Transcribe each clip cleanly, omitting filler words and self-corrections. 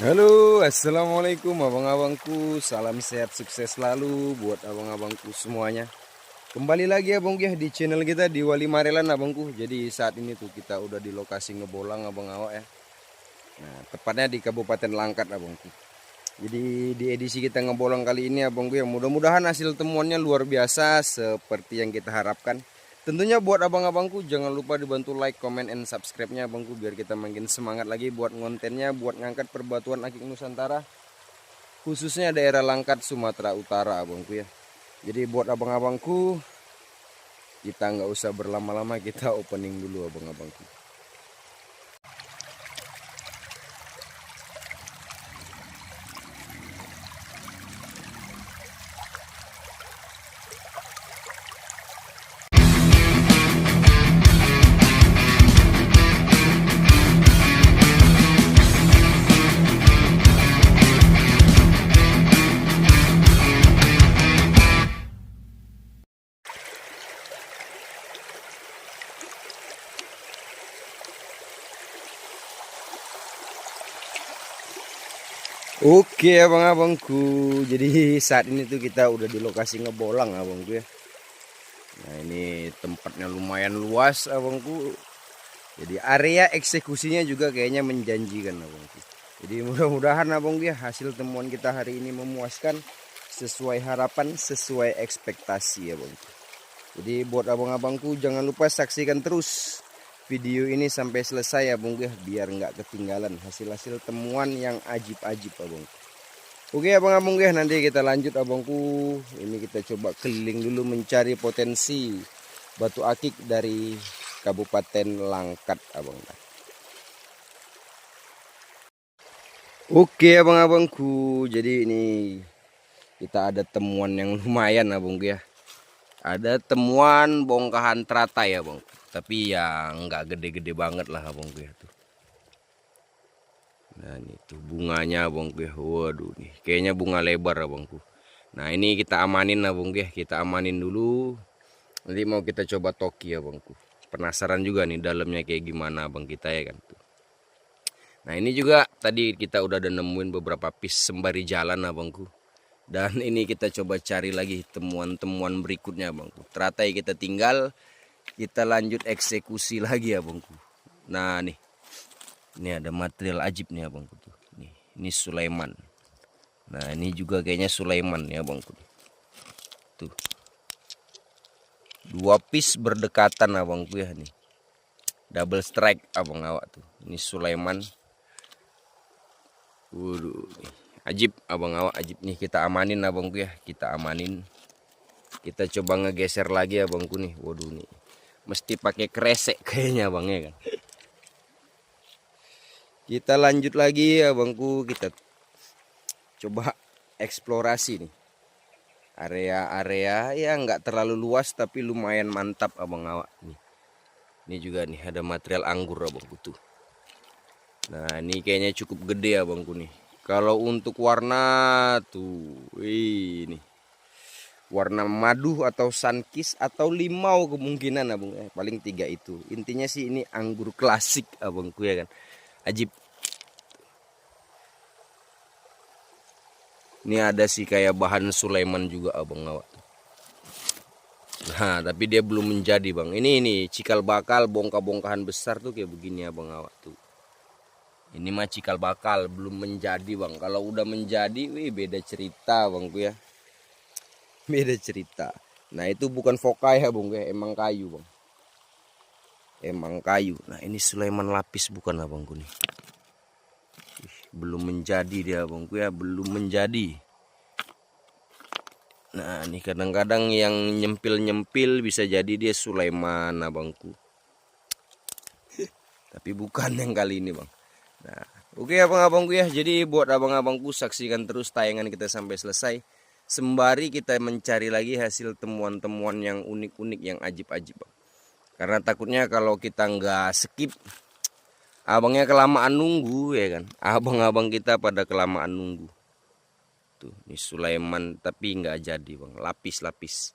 Halo, assalamualaikum abang-abangku. Salam sehat sukses selalu buat abang-abangku semuanya. Kembali lagi abang ya di channel kita di Wali Marelan abangku. Jadi saat ini tuh kita udah di lokasi ngebolang abang awak ya. Nah, tepatnya di Kabupaten Langkat abangku. Jadi di edisi kita ngebolang kali ini abangku ya, mudah-mudahan hasil temuannya luar biasa seperti yang kita harapkan. Tentunya buat abang-abangku jangan lupa dibantu like, comment, and subscribe-nya abangku biar kita makin semangat lagi buat kontennya, buat ngangkat perbatuan akik Nusantara khususnya daerah Langkat Sumatera Utara abangku ya. Jadi buat abang-abangku kita nggak usah berlama-lama, kita opening dulu abang-abangku. Oke abang-abangku, jadi saat ini tuh kita udah di lokasi ngebolang abangku ya. Nah ini tempatnya lumayan luas abangku. Jadi area eksekusinya juga kayaknya menjanjikan abangku. Jadi mudah-mudahan abangku ya hasil temuan kita hari ini memuaskan sesuai harapan, sesuai ekspektasi abangku. Jadi buat abang-abangku jangan lupa saksikan terus video ini sampai selesai abangku ya, biar nggak ketinggalan hasil-hasil temuan yang ajib-ajib abangku. Oke abang-abang ya, nanti kita lanjut abangku. Ini kita coba keliling dulu mencari potensi batu akik dari Kabupaten Langkat abang. Oke abang-abangku, jadi ini kita ada temuan yang lumayan abangku ya. Ada temuan bongkahan teratai ya bang, tapi yang nggak gede-gede banget lah abangku ya tuh. Nah ini tuh bunganya abangku ya, waduh nih kayaknya bunga lebar abangku. Nah ini kita amanin abangku ya, kita amanin dulu. Nanti mau kita coba toki abangku. Penasaran juga nih dalamnya kayak gimana abang kita ya kan tuh. Nah ini juga tadi kita udah ada nemuin beberapa piece sembari jalan abangku. Dan ini kita coba cari lagi temuan-temuan berikutnya abangku. Teratai kita tinggal, kita lanjut eksekusi lagi abangku. Nah nih, ini ada material ajib nih abangku tuh. Nih, ini Sulaiman. Nah ini juga kayaknya Sulaiman ya abangku. Tuh, dua piece berdekatan abangku ya nih. Double strike abang awak tuh. Ini Sulaiman. Waduh, nih. Ajib abang awak, ajib nih, kita amanin abangku ya, kita amanin. Kita coba ngegeser lagi abangku nih. Waduh nih, mesti pakai kresek kayaknya abangnya kan. Kita lanjut lagi abangku, kita coba eksplorasi nih area-area ya nggak terlalu luas tapi lumayan mantap abang awak nih. Ini juga nih ada material anggur abangku tuh. Nah ini kayaknya cukup gede abangku nih. Kalau untuk warna tuh, ini warna madu atau sunkist atau limau kemungkinan abang. Paling tiga itu. Intinya sih ini anggur klasik abangku ya kan. Ajib. Ini ada sih kayak bahan Sulaiman juga abang awak. Nah tapi dia belum menjadi bang. Ini cikal bakal bongkah-bongkahan besar tuh kayak begini abang awak tuh. Ini mah cikal bakal belum menjadi bang. Kalau udah menjadi, wih beda cerita bangku ya. Beda cerita. Nah itu bukan fokai ya bang ya, emang kayu bang. Emang kayu. Nah ini Sulaiman lapis bukan abangku nih. Belum menjadi dia abangku ya, belum menjadi. Nah ini kadang-kadang yang nyempil-nyempil bisa jadi dia Sulaiman abangku. Tapi bukan yang kali ini bang. Nah, oke abang-abangku ya. Jadi buat abang-abangku saksikan terus tayangan kita sampai selesai. Sembari kita mencari lagi hasil temuan-temuan yang unik-unik, yang ajib-ajib bang. Karena takutnya kalau kita nggak skip, abangnya kelamaan nunggu ya kan. Abang-abang kita pada kelamaan nunggu. Tuh, ini Sulaiman tapi nggak jadi bang. Lapis-lapis.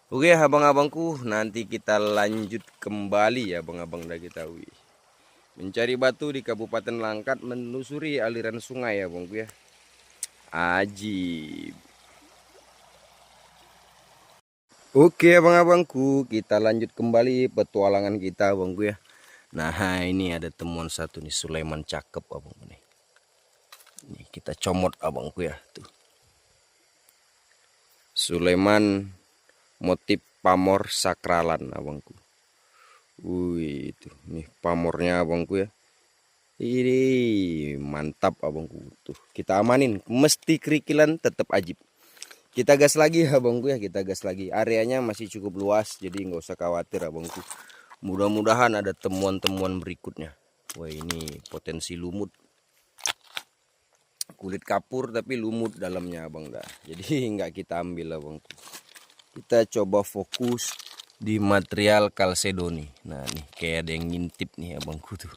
Oke abang-abangku, nanti kita lanjut kembali ya abang-abang, dah kita wih. Mencari batu di Kabupaten Langkat menelusuri aliran sungai ya bangku ya. Ajib. Oke abang-abangku, kita lanjut kembali petualangan kita bangku ya. Nah ini ada temuan satu nih, Sulaiman cakep abangku nih. Ini kita comot abangku ya tuh. Sulaiman motif pamor sakralan abangku. Wih itu nih pamornya abangku ya. Ini mantap abangku tuh. Kita amanin, mesti kerikilan tetap ajib. Kita gas lagi abangku ya, kita gas lagi. Areanya masih cukup luas, jadi nggak usah khawatir abangku. Mudah-mudahan ada temuan-temuan berikutnya. Wah ini potensi lumut. Kulit kapur tapi lumut dalamnya abang dah. Jadi nggak kita ambil abangku. Kita coba fokus di material kalsedoni. Nah nih kayak ada yang ngintip nih abangku tuh.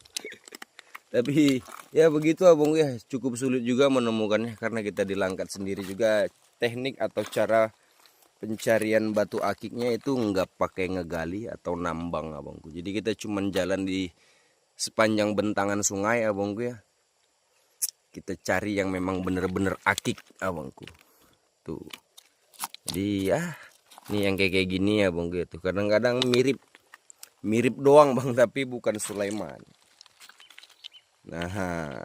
Tapi ya begitu abang ya, cukup sulit juga menemukannya karena kita di Langkat sendiri juga. Teknik atau cara pencarian batu akiknya itu nggak pakai ngegali atau nambang abangku. Jadi kita cuman jalan di sepanjang bentangan sungai abangku ya. Kita cari yang memang bener-bener akik abangku. Tuh. Jadi ya ini yang kayak gini ya abangku ya. Tuh kadang-kadang mirip doang bang, tapi bukan Sulaiman. Nah,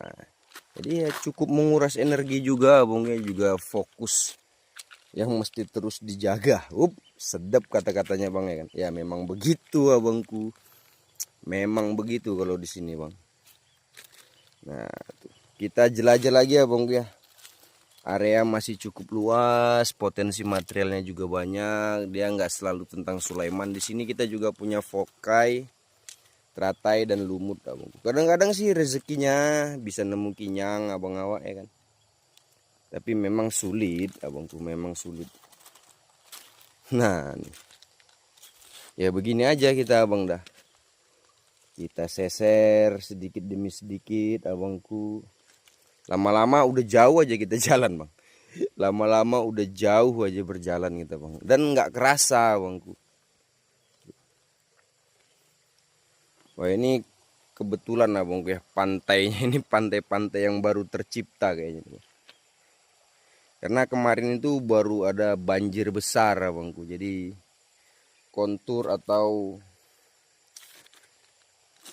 jadi ya cukup menguras energi juga abangnya, juga fokus yang mesti terus dijaga. Sedap kata-katanya bang ya kan. Ya memang begitu abangku. Memang begitu kalau di sini bang. Nah, tuh. Kita jelajah lagi abangku ya. Area masih cukup luas, potensi materialnya juga banyak. Dia nggak selalu tentang Sulaiman. Di sini kita juga punya fokai, teratai dan lumut abangku. Kadang-kadang sih rezekinya bisa nemu kinyang abang awak ya kan. Tapi memang sulit abangku, memang sulit. Nah nih. Ya begini aja kita abang dah. Kita seser sedikit demi sedikit abangku. Lama-lama udah jauh aja kita jalan bang. Lama-lama udah jauh aja berjalan kita bang. Dan nggak kerasa abangku. Wah ini kebetulan abangku ya, pantainya ini pantai-pantai yang baru tercipta kayaknya. Karena kemarin itu baru ada banjir besar abangku. Jadi kontur atau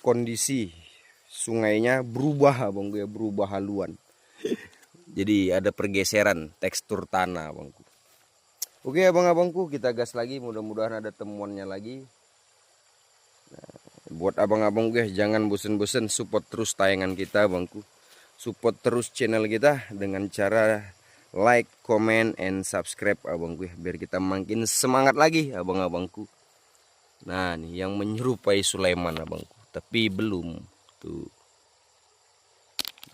kondisi sungainya berubah abangku ya, berubah haluan. Jadi ada pergeseran tekstur tanah abangku. Oke abang-abangku, kita gas lagi, mudah-mudahan ada temuannya lagi. Nah, buat abang-abang gue jangan bosen-bosen support terus tayangan kita abangku. Support terus channel kita dengan cara like, comment, and subscribe abangku ya, biar kita makin semangat lagi abang-abangku. Nah nih yang menyerupai Sulaiman abangku, tapi belum tuh,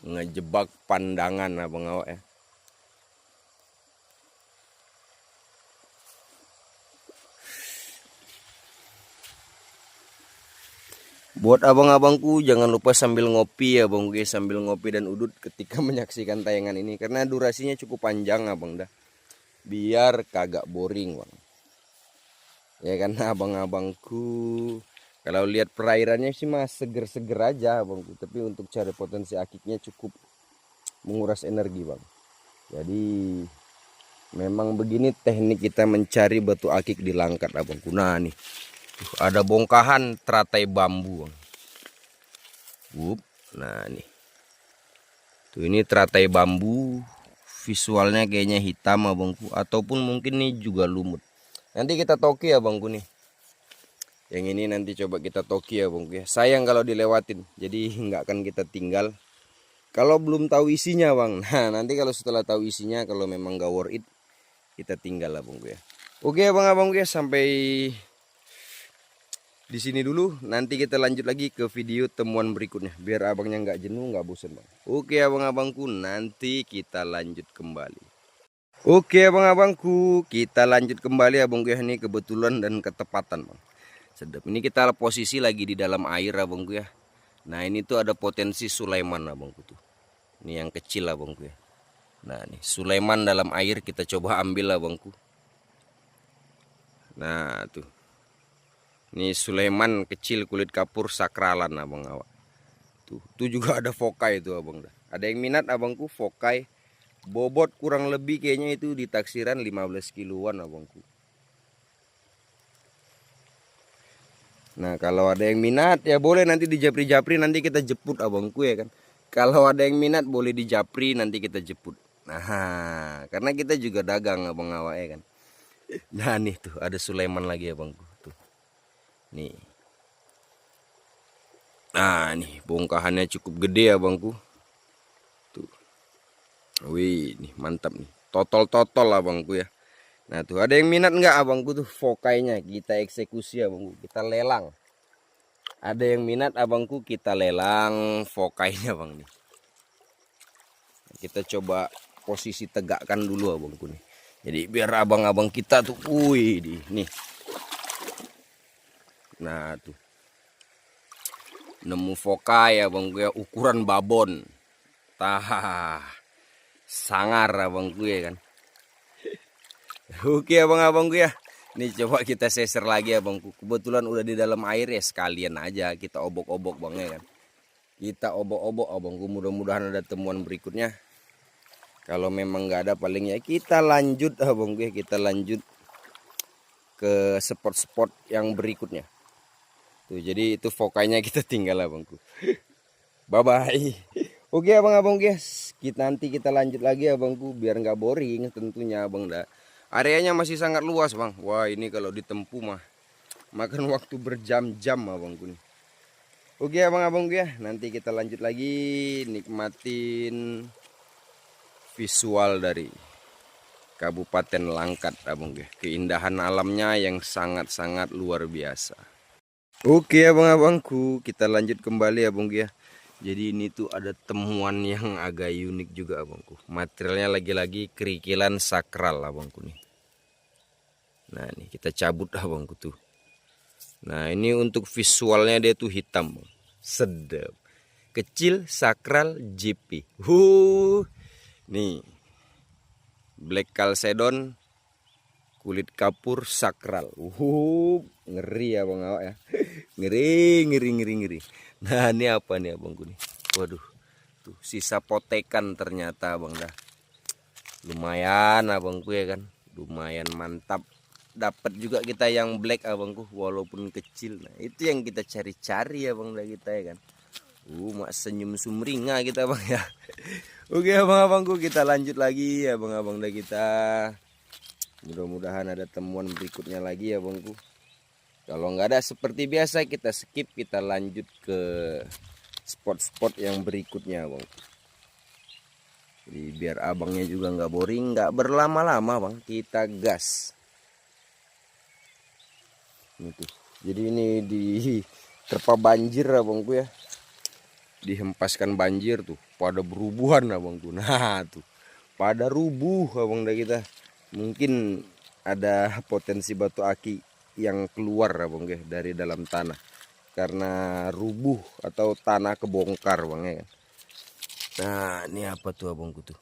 ngejebak pandangan abang awak ya. Buat abang-abangku jangan lupa sambil ngopi ya bang, sambil ngopi dan udut ketika menyaksikan tayangan ini, karena durasinya cukup panjang abang dah, biar kagak boring bang. Ya kan abang-abangku, kalau lihat perairannya sih mas seger-seger aja abangku, tapi untuk cari potensi akiknya cukup menguras energi bang. Jadi memang begini teknik kita mencari batu akik di Langkat abangku. Nah nih ada bongkahan teratai bambu bang. Nah nih tuh, ini teratai bambu, visualnya kayaknya hitam abangku, ataupun mungkin nih juga lumut. Nanti kita toki ya bangku nih. Yang ini nanti coba kita toki ya bangku ya. Sayang kalau dilewatin, jadi nggak akan kita tinggal kalau belum tahu isinya bang. Nah nanti kalau setelah tahu isinya, kalau memang gak worth it, kita tinggal lah bangku ya. Oke abang-abangku ya, sampai di sini dulu. Nanti kita lanjut lagi ke video temuan berikutnya, biar abangnya nggak jenuh, nggak bosan bang. Oke abang-abangku, nanti kita lanjut kembali. Oke abang-abangku, kita lanjut kembali abangku ya. Ini kebetulan dan ketepatan bang. Sedap. Ini kita posisi lagi di dalam air abangku ya. Nah ini tuh ada potensi Sulaiman abangku tuh. Ini yang kecil abangku ya. Nah nih Sulaiman dalam air, kita coba ambil abangku. Nah tuh. Ini Sulaiman kecil kulit kapur sakralan abang awak. Tuh juga ada fokai itu abang dah. Ada yang minat abangku fokai. Bobot kurang lebih kayaknya itu di taksiran 15 kiloan abangku. Nah kalau ada yang minat ya boleh nanti di japri-japri, nanti kita jemput abangku ya kan. Kalau ada yang minat boleh di japri, nanti kita jemput. Nah karena kita juga dagang abang awak ya kan. Nah nih tuh ada Sulaiman lagi abangku tuh. Nih. Nah nih bongkahannya cukup gede abangku. Tuh. Wih nih mantap nih. Totol-totol abangku ya. Nah tuh ada yang minat nggak abangku tuh fokainya, kita eksekusi abangku, kita lelang. Ada yang minat abangku, kita lelang fokainya bang nih. Kita coba posisi tegakkan dulu abangku nih. Jadi biar abang-abang kita tuh, wih nih. Nah tuh nemu fokai abangku ya, ukuran babon. Tah sangar abangku ya kan. Oke abang-abangku ya. Nih coba kita seser lagi abangku. Kebetulan udah di dalam air ya, sekalian aja kita obok-obok bang ya kan. Kita obok-obok abangku, mudah-mudahan ada temuan berikutnya. Kalau memang nggak ada paling ya kita lanjut abangku ya, kita lanjut ke spot-spot yang berikutnya. Tuh jadi itu fokainya kita tinggal abangku. Bye bye. Oke abang-abang guys, nanti kita lanjut lagi abangku biar nggak boring tentunya abang dah. Areanya masih sangat luas bang. Wah ini kalau ditempuh mah makan waktu berjam-jam abangku nih. Oke abang-abang ya, nanti kita lanjut lagi nikmatin visual dari Kabupaten Langkat abang ya. Keindahan alamnya yang sangat-sangat luar biasa. Oke abang-abangku, kita lanjut kembali abang ya. Jadi ini tuh ada temuan yang agak unik juga abangku. Materialnya lagi-lagi kerikilan sakral abangku nih. Nah ini kita cabut abangku tuh. Nah ini untuk visualnya dia tuh hitam bang. Sedap. Kecil sakral JP. Nih. Black Chalcedon kulit kapur sakral. Ngeri abang awak ya. Ngeri. Nah ini apa nih abangku nih. Waduh. Tuh sisa potekan ternyata abang dah. Lumayan abangku ya kan. Lumayan mantap. Dapat juga kita yang black abangku walaupun kecil. Nah itu yang kita cari-cari abang dah kita ya kan. Mak senyum sumringah kita bang ya. Oke abang-abangku, kita lanjut lagi abang-abang dah kita. Mudah-mudahan ada temuan berikutnya lagi ya bangku. Kalau nggak ada seperti biasa kita skip, kita lanjut ke spot-spot yang berikutnya bang. Jadi biar abangnya juga nggak boring, nggak berlama-lama bang, kita gas. Ini tuh. Jadi ini terpa banjir abangku ya. Dihempaskan banjir tuh, pada berubuhan abangku. Nah tuh, pada rubuh abang dah kita. Mungkin ada potensi batu aki yang keluar abang ya dari dalam tanah karena rubuh atau tanah kebongkar bang ya. Nah ini apa tuh abangku tuh.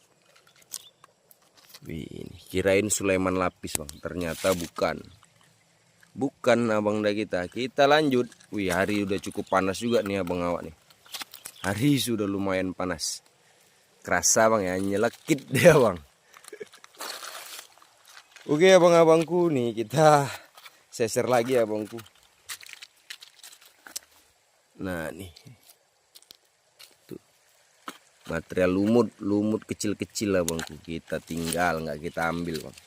Wih, ini kirain Sulaiman lapis bang, ternyata bukan abang dah kita. Kita lanjut. Wih hari udah cukup panas juga nih abang awak nih. Hari sudah lumayan panas, kerasa bang ya, nyelekit dia bang. Oke abang-abangku nih kita seser lagi abangku. Nah nih tuh, material lumut kecil-kecil abangku, kita tinggal nggak kita ambil bang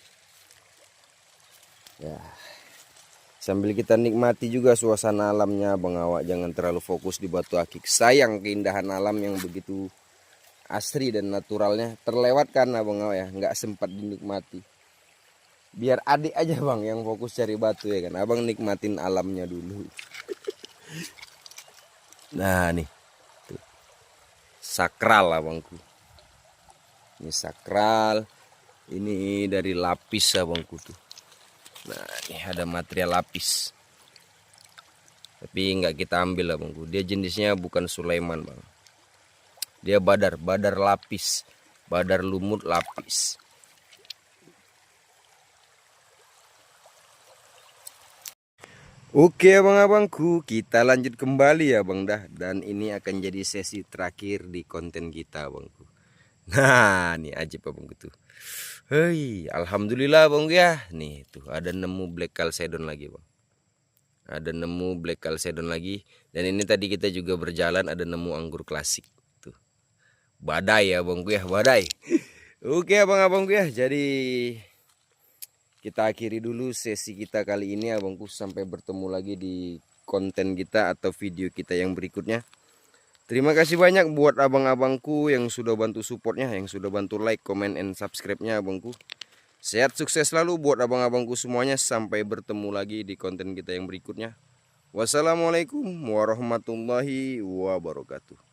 ya, sambil kita nikmati juga suasana alamnya abang awak. Jangan terlalu fokus di batu akik, sayang keindahan alam yang begitu asri dan naturalnya terlewatkan abang awak ya, nggak sempat dinikmati. Biar adik aja bang yang fokus cari batu ya kan, abang nikmatin alamnya dulu. Nah nih tuh. Sakral abangku, ini sakral, ini dari lapis abangku tuh. Nah ini ada material lapis, tapi nggak kita ambil abangku, dia jenisnya bukan Sulaiman bang, dia badar lapis, badar lumut lapis. Oke abang-abangku, kita lanjut kembali ya bang dah. Dan ini akan jadi sesi terakhir di konten kita abangku. Nah nih ajib abangku tuh. Hei, alhamdulillah bang ya. Nih tuh ada nemu black chalcedon lagi bang. Ada nemu black chalcedon lagi. Dan ini tadi kita juga berjalan ada nemu anggur klasik. Tuh. Badai ya bangku ya, badai. Oke abang-abangku ya, jadi kita akhiri dulu sesi kita kali ini abangku. Sampai bertemu lagi di konten kita atau video kita yang berikutnya. Terima kasih banyak buat abang-abangku yang sudah bantu supportnya, yang sudah bantu like, comment, and subscribe-nya abangku. Sehat sukses selalu buat abang-abangku semuanya. Sampai bertemu lagi di konten kita yang berikutnya. Wassalamualaikum warahmatullahi wabarakatuh.